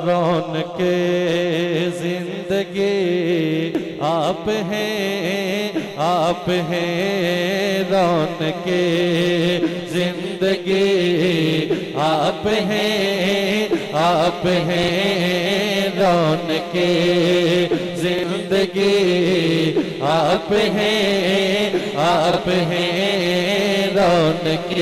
رونق زندگی آپ ہیں رونق زندگی آپ ہیں رونق زندگی آپ ہیں رونق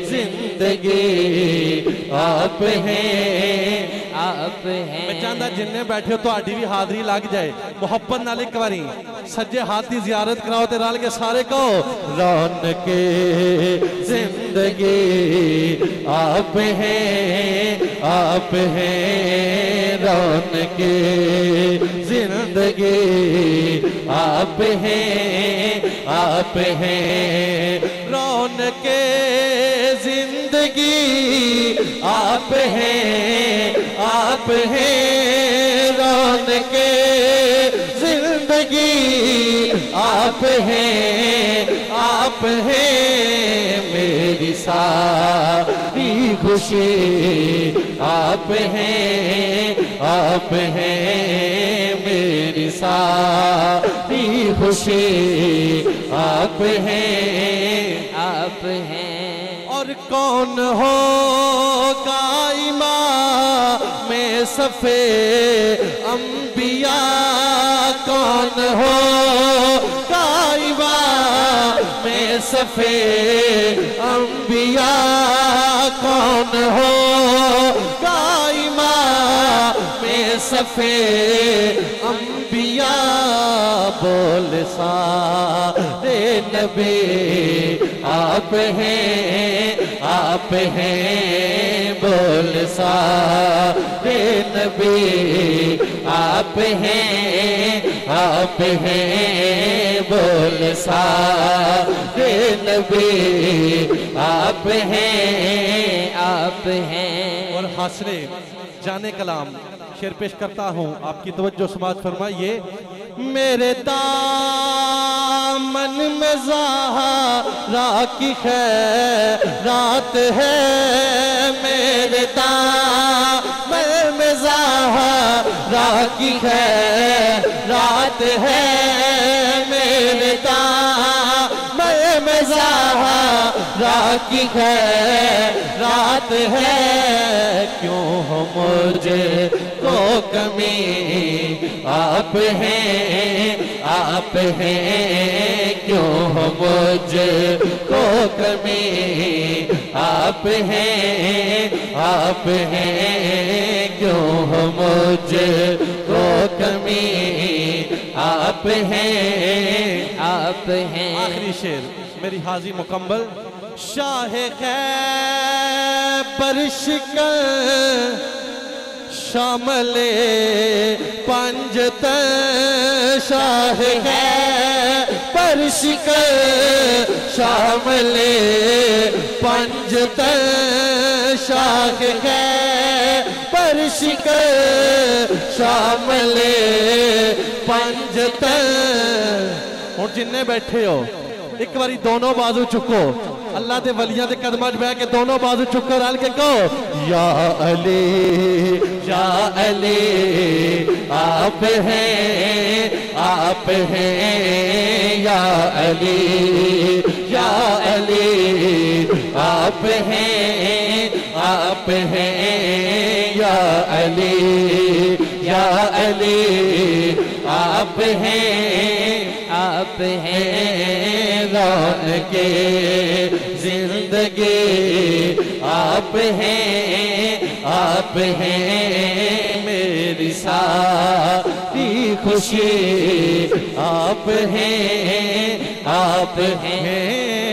زندگی آپ ہیں میں چاہتا جننے بیٹھے ہو تو آڈی بھی حاضری لگ جائے محبت نال ایک باری سجے ہاتھ دی زیارت کراؤ تے رال کے سارے کہو رونق زندگی آپ ہیں رونق زندگی آپ ہیں رونق زندگی آپ ہیں رونق زندگی آپ ہیں میری ساری خوشی آپ ہیں میری ساری خوشی آپ ہیں اور کون ہوگا امام صفِ انبیاء کون ہوگا امام صفِ انبیاء کون ہوگا امام صفِ انبیاء بول سارے نبی آپ ہیں بول سارے نبی آپ ہیں بول سارے نبی آپ ہیں اور حاصل جانے کلام شعر پیش کرتا ہوں آپ کی توجہ سماعت فرمائیے میرے دامن میں زہرا کی خیرات ہے میرے دامن میں زہرا کی خیرات ہے میرے دامن میں زہرا کی خیرات ہے کیوں ہو مجھے کو کمی آپ ہیں کیوں ہو مجھ کو کمی آپ ہیں کیوں ہو مجھ کو کمی آپ ہیں آخری شعر میری حاضری مکمل شاہ خیبر شکن شامل پنجتن شاہ خیبر شکن شامل پنجتن شاہ خیبر شکن شامل پنجتن اور جننے بیٹھے ہو ایک باری دونوں بازو چکو اللہ دے ولیاں دے قدمہ بہ کے دونوں بازو چکو رال کے کہو یا علی آپ ہیں یا علی آپ ہیں یا علی آپ ہیں رونق زندگی آپ ہیں میری ساری خوشی آپ ہیں